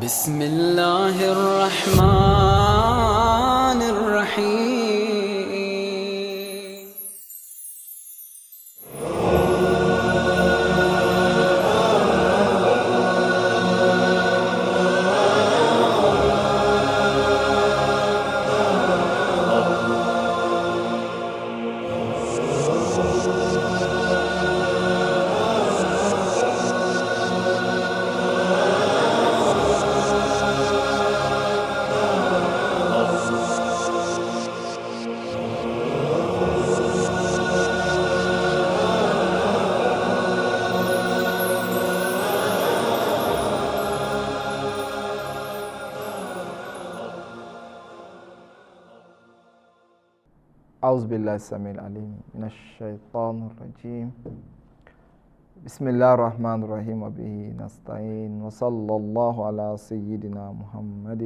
بسم الله الرحمن الرحيم. أعوذ بالله السميع العليم من الشيطان الرجيم. بسم الله الرحمن الرحيم وبه نستعين وصلى الله على سيدنا محمد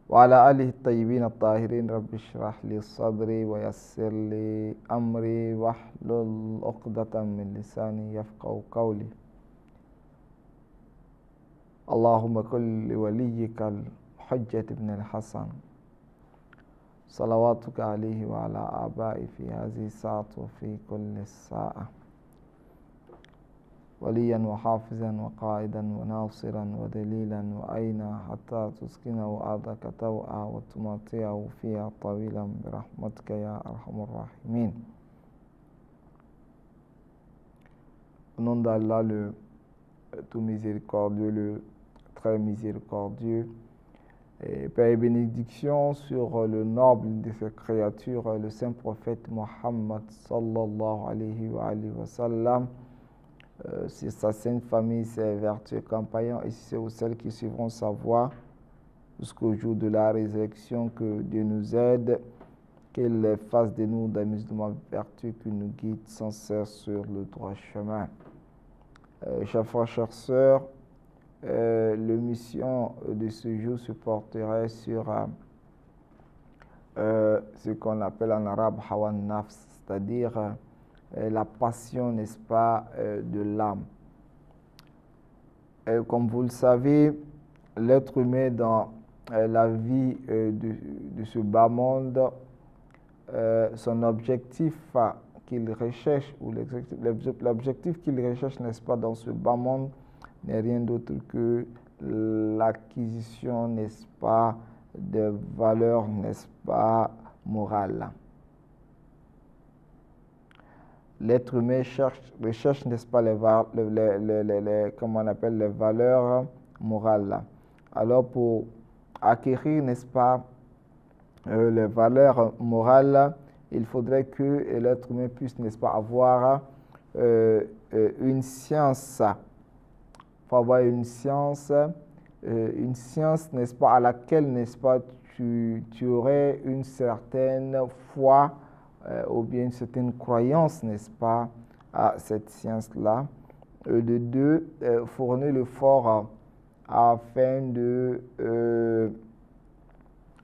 وعلى آله الطيبين الطاهرين. رب اشرح لي صدري ويسر لي أمري واحلل عقدة من لساني يفقهوا قولي. اللهم كن لوليك الحجة بن الحسن صلواتك عليه وعلى آبائه في هذه الساعة وفي كل ساعة وليا وحافظا وقائدا وناصرا ودليلا وأينا حتى تسكنه أرضك توعا وتمطيه فيها طويلا برحمتك يا أرحم الراحمين. Au nom d'Allah, le tout miséricordieux, le très miséricordieux, et paix et bénédiction sur le noble de ses créatures, le saint prophète Mohammed sallallahu alayhi wa sallam, sur sa sainte famille, ses vertueux compagnons et sur celles qui suivront sa voie jusqu'au jour de la résurrection. Que Dieu nous aide, qu'il fasse de nous des musulmans vertueux, qu'il nous guide sans cesse sur le droit chemin. Chers frères, chères sœurs, l'émission de ce jour se porterait sur ce qu'on appelle en arabe hawa nafs, c'est-à-dire la passion, n'est-ce pas, de l'âme. Comme vous le savez, l'être humain dans la vie de ce bas monde, son objectif qu'il recherche, ou l'objectif qu'il recherche, n'est-ce pas, dans ce bas monde, n'est rien d'autre que l'acquisition, n'est-ce pas, de valeurs, n'est-ce pas, morales. L'être humain recherche, n'est-ce pas, comment on appelle, les valeurs morales. Alors, pour acquérir, n'est-ce pas, les valeurs morales, il faudrait que l'être humain puisse, n'est-ce pas, avoir une science. Il faut avoir une science, n'est-ce pas, à laquelle, n'est-ce pas, tu aurais une certaine foi ou bien une certaine croyance, n'est-ce pas, à cette science-là. De deux, fournir l'effort afin de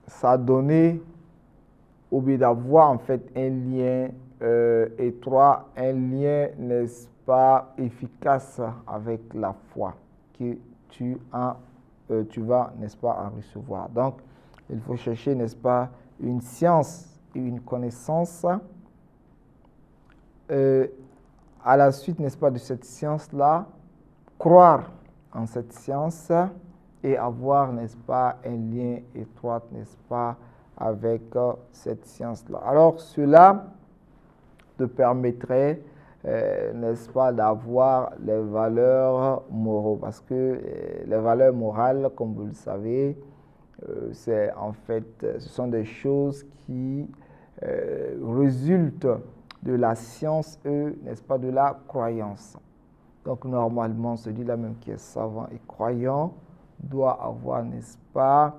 s'adonner ou bien d'avoir en fait un lien étroit, un lien, n'est-ce pas, efficace avec la foi que tu vas, n'est-ce pas, en recevoir. Donc, il faut chercher, n'est-ce pas, une science et une connaissance. À la suite, n'est-ce pas, de cette science-là, croire en cette science et avoir, n'est-ce pas, un lien étroit, n'est-ce pas, avec cette science-là. Alors, cela te permettrait, n'est-ce pas, d'avoir les valeurs morales. Parce que les valeurs morales, comme vous le savez, c'est en fait, ce sont des choses qui résultent de la science et, n'est-ce pas, de la croyance. Donc, normalement, celui-là même qui est savant et croyant doit avoir, n'est-ce pas,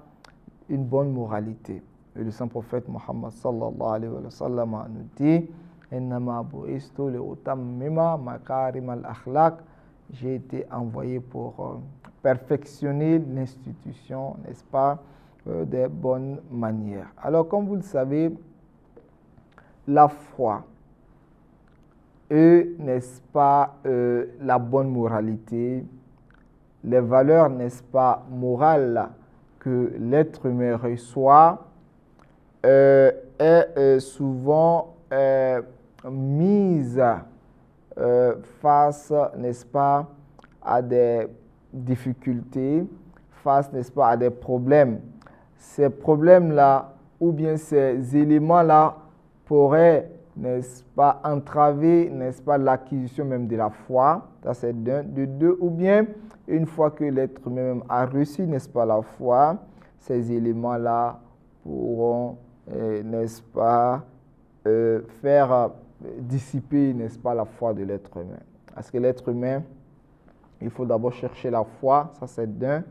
une bonne moralité. Et le saint prophète Mohammed sallallahu alayhi wa sallam nous dit: Innama bu'istu li utammima makarim al-akhlaq. J'ai été envoyé pour perfectionner l'institution, n'est-ce pas, des bonnes manières. Alors, comme vous le savez, la foi et, n'est-ce pas, la bonne moralité, les valeurs, n'est-ce pas, morales que l'être humain reçoit est souvent mise face, n'est-ce pas, à des difficultés, face, n'est-ce pas, à des problèmes. Ces problèmes-là, ou bien ces éléments-là, pourraient, n'est-ce pas, entraver, n'est-ce pas, l'acquisition même de la foi. Ça, c'est de deux. Ou bien, une fois que l'être humain même a reçu, n'est-ce pas, la foi, ces éléments-là pourront, n'est-ce pas, faire dissiper, n'est-ce pas, la foi de l'être humain. Parce que l'être humain, il faut d'abord chercher la foi, ça c'est d'un.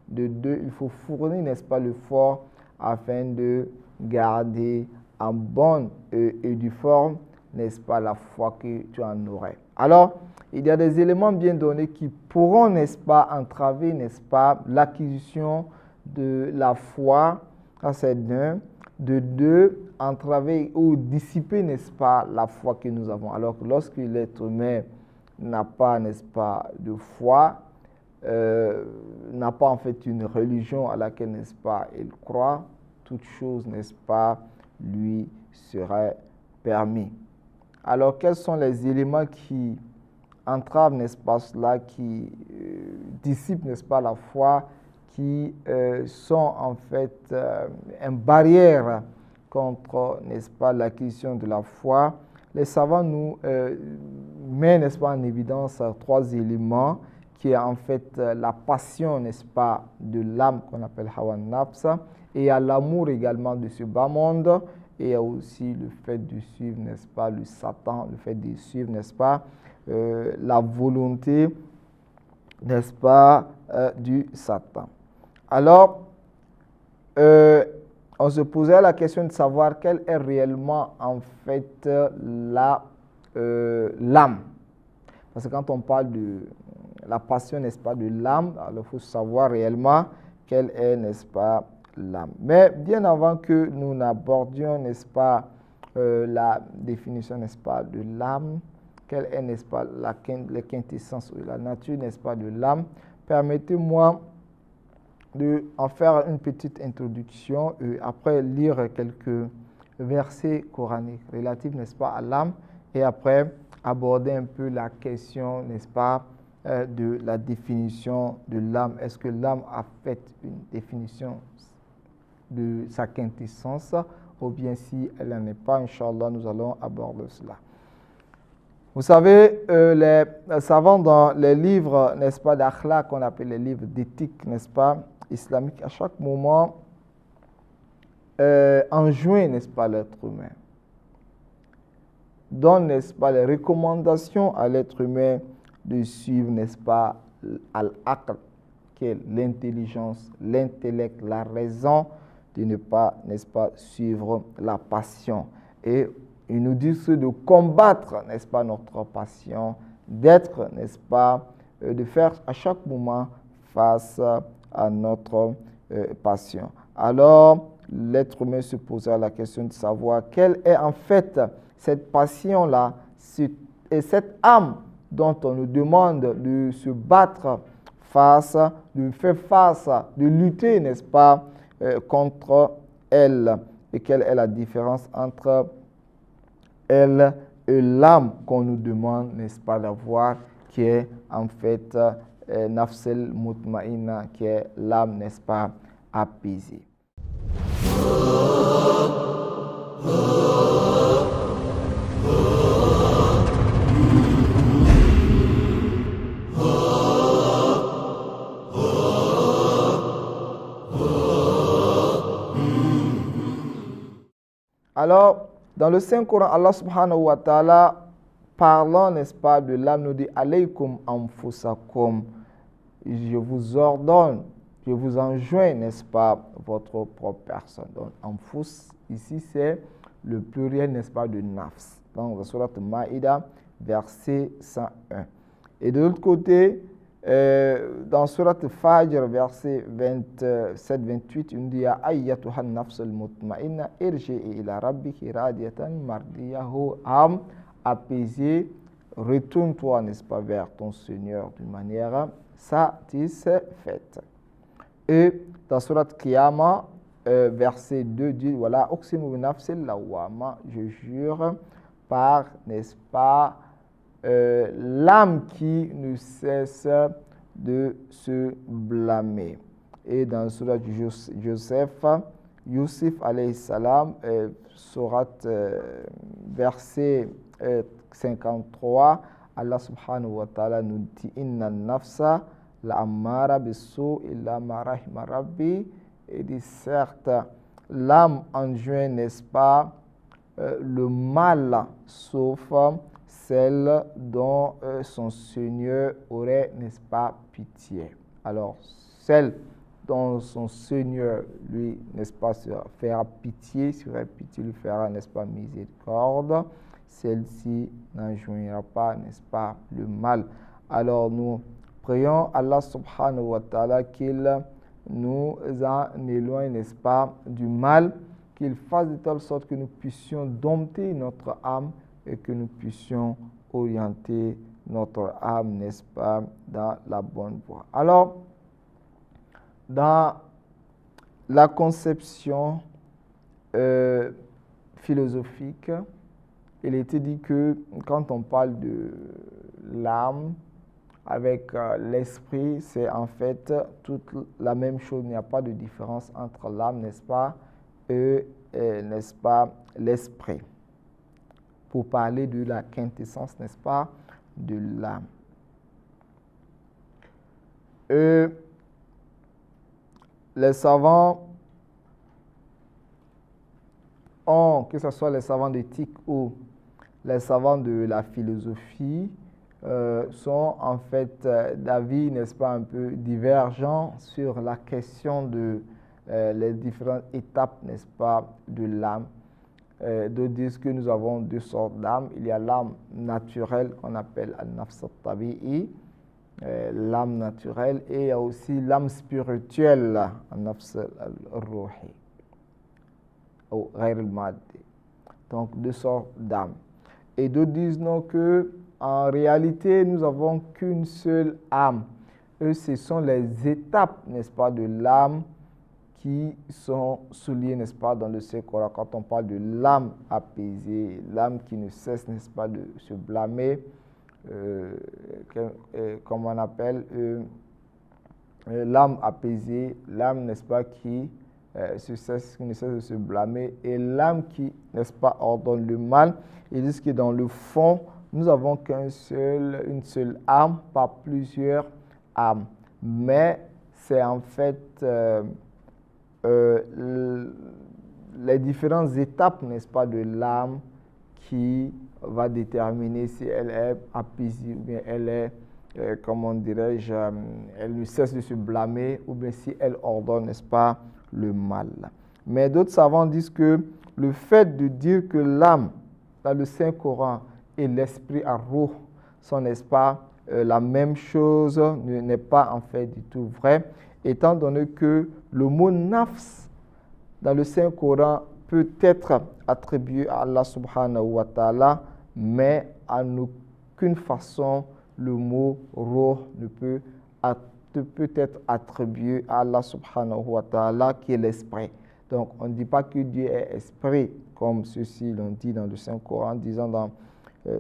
De deux, il faut fournir, n'est-ce pas, l'effort afin de garder en bonne et due forme, n'est-ce pas, la foi que tu en aurais. Alors, il y a des éléments bien donnés qui pourront, n'est-ce pas, entraver, n'est-ce pas, l'acquisition de la foi, ça c'est d'un. De deux, entraver ou dissiper, n'est-ce pas, la foi que nous avons. Alors que lorsque l'être humain n'a pas, n'est-ce pas, de foi, n'a pas en fait une religion à laquelle, n'est-ce pas, il croit, toute chose, n'est-ce pas, lui serait permis. Alors, quels sont les éléments qui entravent, n'est-ce pas, cela, qui dissipent, n'est-ce pas, la foi, qui sont en fait une barrière contre, n'est-ce pas, l'acquisition de la foi? Les savants nous mettent, n'est-ce pas, en évidence trois éléments qui est en fait la passion, n'est-ce pas, de l'âme qu'on appelle Hawa Nafs, et il y a l'amour également de ce bas monde, et il y a aussi le fait de suivre, n'est-ce pas, le Satan, le fait de suivre, n'est-ce pas, la volonté, n'est-ce pas, du Satan. Alors, on se posait la question de savoir quelle est réellement en fait l'âme. Parce que quand on parle de la passion, n'est-ce pas, de l'âme, alors il faut savoir réellement quelle est, n'est-ce pas, l'âme. Mais bien avant que nous n'abordions, n'est-ce pas, la définition, n'est-ce pas, de l'âme, quelle est, n'est-ce pas, la quintessence ou la nature, n'est-ce pas, de l'âme, permettez-moi de en faire une petite introduction et après lire quelques versets coraniques relatifs, n'est-ce pas, à l'âme, et après aborder un peu la question, n'est-ce pas, de la définition de l'âme. Est-ce que l'âme a fait une définition de sa quintessence ou bien si elle n'en est pas, Inch'Allah, nous allons aborder cela. Vous savez, les savants dans les livres, n'est-ce pas, d'akhlaq, qu'on appelle les livres d'éthique, n'est-ce pas, islamique, à chaque moment, enjoint, n'est-ce pas, l'être humain. Donne, n'est-ce pas, les recommandations à l'être humain de suivre, n'est-ce pas, al-aql, qui est l'intelligence, l'intellect, la raison, de ne pas, n'est-ce pas, suivre la passion. Et il nous dit de combattre, n'est-ce pas, notre passion, d'être, n'est-ce pas, de faire à chaque moment face à notre passion. Alors, l'être humain se posera la question de savoir quelle est en fait cette passion-là et cette âme dont on nous demande de se battre face, de faire face, de lutter, n'est-ce pas, contre elle. Et quelle est la différence entre elle et l'âme qu'on nous demande, n'est-ce pas, d'avoir, qui est en fait nafsel mutmaïna, qui est l'âme, n'est-ce pas, apaisée. Alors, dans le Saint-Coran, Allah subhanahu wa ta'ala, parlant, n'est-ce pas, de l'âme, nous dit « Alaykum anfusakum » je vous ordonne, je vous enjoins, n'est-ce pas, votre propre personne. Donc, anfus, ici, c'est le pluriel, n'est-ce pas, de nafs. Donc, la sourate Maïda, verset 101. Et de l'autre côté, dans sourate Fajr, verset 27-28, il dit « Ayyatuhan nafsul mutma'inna irji'i ila rabbiki radiyatan mardiyahu âme apaisée, retourne-toi, n'est-ce pas, vers ton Seigneur d'une manière satisfaite. Et dans Surat Qiyamah, verset 2 dit, voilà, Uqsimu bi nafsil lawwama, je jure par, n'est-ce pas, l'âme qui ne cesse de se blâmer. Et dans Surat Joseph, Yusuf alayhi salam, Surat verset 53, Allah subhanahu wa ta'ala nous dit, Inna nafsa la ammara bisu illa ma rahima rabbi. Et dit, certes, l'âme enjoint, n'est-ce pas, le mal, sauf celle dont son Seigneur aurait, n'est-ce pas, pitié. Alors, celle dont son Seigneur, lui, n'est-ce pas, fera pitié, serait pitié, lui fera, n'est-ce pas, miséricorde, celle-ci n'enjoindra pas, n'est-ce pas, le mal. Alors, nous prions Allah subhanahu wa ta'ala qu'il nous en éloigne, n'est-ce pas, du mal, qu'il fasse de telle sorte que nous puissions dompter notre âme et que nous puissions orienter notre âme, n'est-ce pas, dans la bonne voie. Alors, dans la conception philosophique, il était dit que quand on parle de l'âme avec l'esprit, c'est en fait toute la même chose. Il n'y a pas de différence entre l'âme, n'est-ce pas, et n'est-ce pas, l'esprit. Pour parler de la quintessence, n'est-ce pas, de l'âme. Les savants ont, que ce soit les savants d'éthique ou les savants de la philosophie, sont en fait d'avis, n'est-ce pas, un peu divergents sur la question de les différentes étapes, n'est-ce pas, de l'âme. D'autres disent que nous avons deux sortes d'âmes. Il y a l'âme naturelle qu'on appelle al-nafs al-tabi'i, l'âme naturelle, et il y a aussi l'âme spirituelle, al-nafs al-ruhi, ou ghayr al-maddi. Donc deux sortes d'âmes. Et d'autres disent non, que en réalité nous avons qu'une seule âme. Eux, ce sont les étapes, n'est-ce pas, de l'âme qui sont soulignés, n'est-ce pas, dans le Saint-Coran, quand on parle de l'âme apaisée, l'âme qui ne cesse, n'est-ce pas, de se blâmer, comme on appelle l'âme apaisée, l'âme, n'est-ce pas, qui ne cesse de se blâmer, et l'âme qui, n'est-ce pas, ordonne le mal. Ils disent que dans le fond, nous avons une seule âme, pas plusieurs âmes. Mais c'est en fait les différentes étapes, n'est-ce pas, de l'âme qui va déterminer si elle est apaisée ou bien elle est, comment dirais-je, elle ne cesse de se blâmer ou bien si elle ordonne, n'est-ce pas, le mal. Mais d'autres savants disent que le fait de dire que l'âme, dans le Saint-Coran, et l'esprit ar-ruh sont, n'est-ce pas, la même chose, n'est pas en fait du tout vrai, étant donné que le mot nafs dans le Saint-Coran peut être attribué à Allah subhanahu wa ta'ala, mais en aucune façon le mot ruh ne peut être attribué à Allah subhanahu wa ta'ala qui est l'esprit. Donc on ne dit pas que Dieu est esprit, comme ceux-ci l'ont dit dans le Saint-Coran, disant dans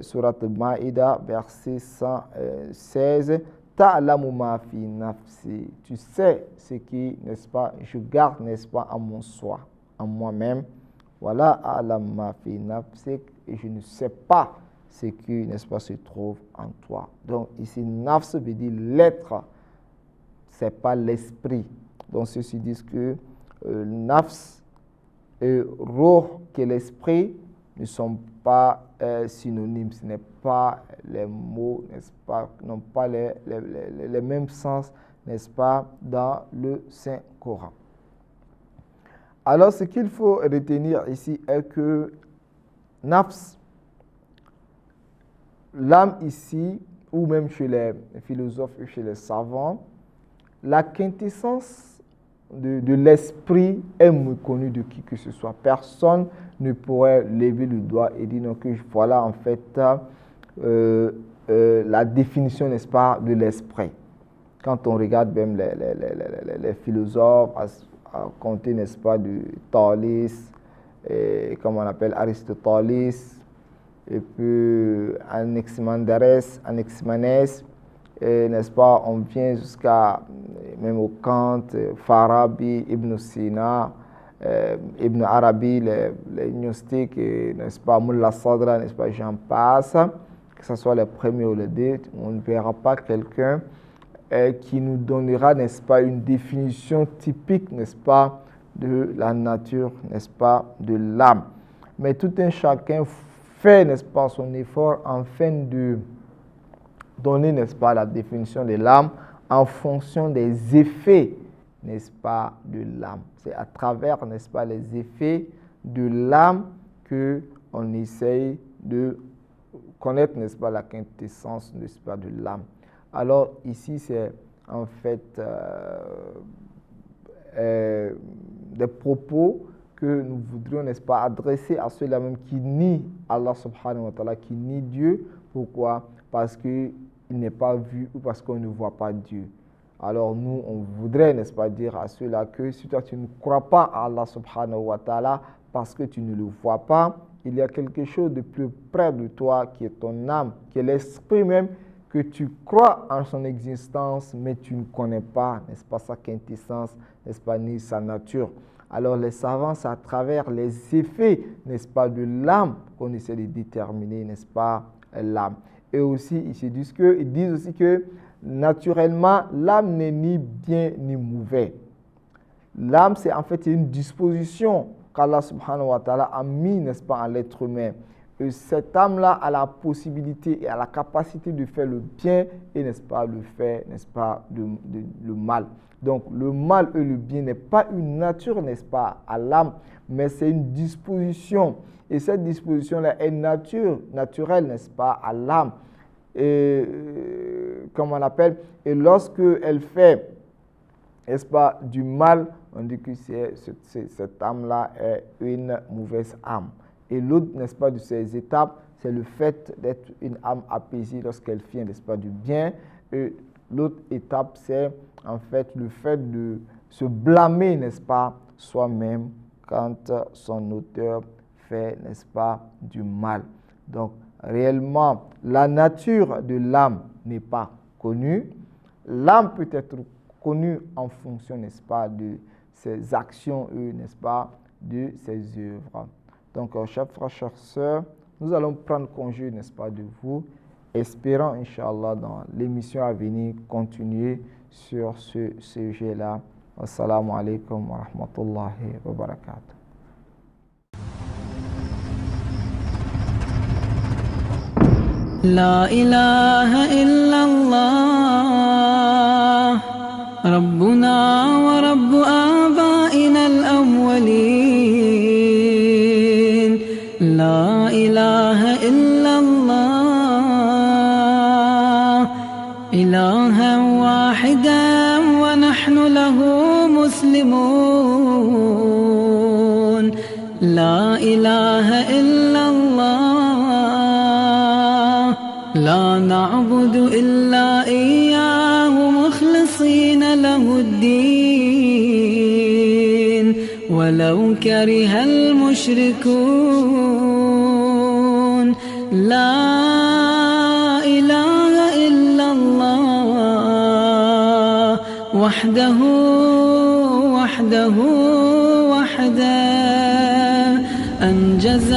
Surat al-Ma'ida, verset 116, Ta'lamu ma fi nafsi. Tu sais ce qui, n'est-ce pas, je garde, n'est-ce pas, en mon soi, en moi-même. Voilà, a'lam ma fi nafsi, et je ne sais pas ce qui, n'est-ce pas, se trouve en toi. Donc ici, nafs veut dire l'être, c'est pas l'esprit. Donc ceux-ci disent que nafs et ruh, qui est l'esprit, ne sont pas synonymes. Ce n'est pas les mots, n'est-ce pas, n'ont pas les mêmes sens, n'est-ce pas, dans le Saint-Coran. Alors, ce qu'il faut retenir ici est que nafs, l'âme ici, ou même chez les philosophes et chez les savants, la quintessence de l'esprit est méconnue de qui que ce soit. Personne ne pourrait lever le doigt et dire non, que voilà en fait la définition, n'est-ce pas, de l'esprit. Quand on regarde même les philosophes, à compter, n'est-ce pas, du Thalès, comme on appelle Aristoteles, et puis Anaximanès, n'est-ce pas, on vient jusqu'à même au Kant, Farabi, Ibn Sina, Ibn Arabi, les gnostiques, n'est-ce pas, Mullah Sadra, n'est-ce pas, j'en passe, que ce soit les premiers ou les deux, on ne verra pas quelqu'un qui nous donnera, n'est-ce pas, une définition typique, n'est-ce pas, de la nature, n'est-ce pas, de l'âme. Mais tout un chacun fait, n'est-ce pas, son effort afin de donner, n'est-ce pas, la définition de l'âme en fonction des effets, n'est-ce pas, de l'âme. C'est à travers, n'est-ce pas, les effets de l'âme qu'on essaye de connaître, n'est-ce pas, la quintessence, n'est-ce pas, de l'âme. Alors ici, c'est en fait des propos que nous voudrions, n'est-ce pas, adresser à ceux-là même qui nient Allah subhanahu wa ta'ala, qui nient Dieu. Pourquoi? Parce qu'il n'est pas vu ou parce qu'on ne voit pas Dieu. Alors nous, on voudrait, n'est-ce pas, dire à ceux-là que si toi tu ne crois pas à Allah subhanahu wa ta'ala parce que tu ne le vois pas, il y a quelque chose de plus près de toi qui est ton âme, qui est l'esprit même, que tu crois en son existence, mais tu ne connais pas, n'est-ce pas, sa quintessence, n'est-ce pas, ni sa nature. Alors les savants, c'est à travers les effets, n'est-ce pas, de l'âme qu'on essaie de déterminer, n'est-ce pas, l'âme. Et aussi, ils disent aussi que naturellement, l'âme n'est ni bien ni mauvais. L'âme, c'est en fait une disposition qu'Allah subhanahu wa ta'ala a mis, n'est-ce pas, en l'être humain. Et cette âme-là a la possibilité et a la capacité de faire le bien et, n'est-ce pas, le faire, n'est-ce pas, le mal. Donc, le mal et le bien n'est pas une nature, n'est-ce pas, à l'âme, mais c'est une disposition. Et cette disposition-là est naturelle, n'est-ce pas, à l'âme. Et, comme on appelle, et lorsque elle fait, n'est-ce pas, du mal, on dit que cette âme-là est une mauvaise âme. Et l'autre, n'est-ce pas, de ces étapes, c'est le fait d'être une âme apaisée lorsqu'elle fait, n'est-ce pas, du bien. Et l'autre étape, c'est en fait le fait de se blâmer, n'est-ce pas, soi-même quand son auteur fait, n'est-ce pas, du mal. Donc, réellement, la nature de l'âme n'est pas connue. L'âme peut être connue en fonction, n'est-ce pas, de ses actions, n'est-ce pas, de ses œuvres. Donc, chers frères, chères sœurs, nous allons prendre congé, n'est-ce pas, de vous, espérant, Inch'Allah, dans l'émission à venir, continuer sur ce sujet-là. Assalamu alaikum wa rahmatullahi wa barakatuh. لا إله إلا الله ربنا ورب آبائنا الأولين لا إله إلا الله إلها واحدا ونحن له مسلمون لا إله إلا الله لا نعبد إلا إياه مخلصين له الدين ولو كره المشركون لا إله إلا الله وحده وحده أنجز